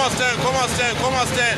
Comment c'est?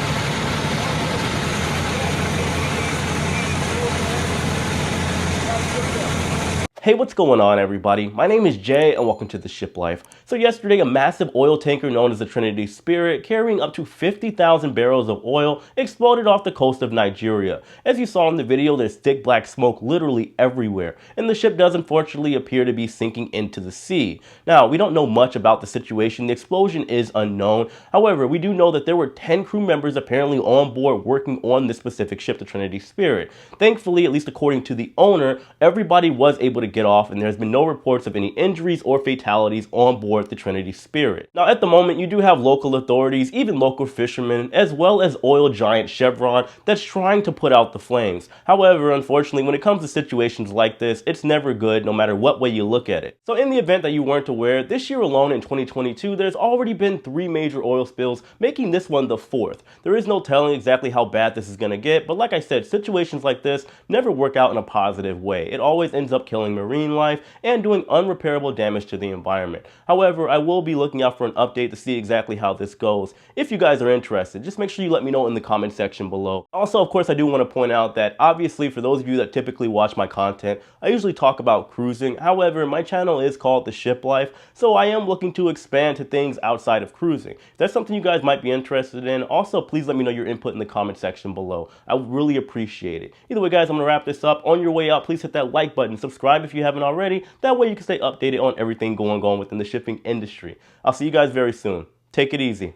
Hey, what's going on, everybody? My name is Jay and welcome to The Ship Life. So yesterday, a massive oil tanker known as the Trinity Spirit, carrying up to 50,000 barrels of oil, exploded off the coast of Nigeria. As you saw in the video, there's thick black smoke literally everywhere, and the ship does unfortunately appear to be sinking into the sea. Now, we don't know much about the situation. The explosion is unknown. However, we do know that there were 10 crew members apparently on board working on this specific ship, the Trinity Spirit. Thankfully, at least according to the owner, everybody was able to get off, and there's been no reports of any injuries or fatalities on board the Trinity Spirit. Now, at the moment, you do have local authorities, even local fishermen, as well as oil giant Chevron that's trying to put out the flames. However, unfortunately, when it comes to situations like this, it's never good no matter what way you look at it. So in the event that you weren't aware, this year alone in 2022, there's already been 3 major oil spills, making this one the 4th. There is no telling exactly how bad this is going to get, but like I said, situations like this never work out in a positive way. It always ends up killing marine life and doing unrepairable damage to the environment. However, I will be looking out for an update to see exactly how this goes. If you guys are interested, just make sure you let me know in the comment section below. Also, of course, I do want to point out that obviously for those of you that typically watch my content, I usually talk about cruising. However, my channel is called The Ship Life, so I am looking to expand to things outside of cruising. If that's something you guys might be interested in, also please let me know your input in the comment section below. I would really appreciate it. Either way, guys, I'm gonna wrap this up. On your way out, please hit that like button, subscribe if you haven't already. That way you can stay updated on everything going on within the shipping industry. I'll see you guys very soon. Take it easy.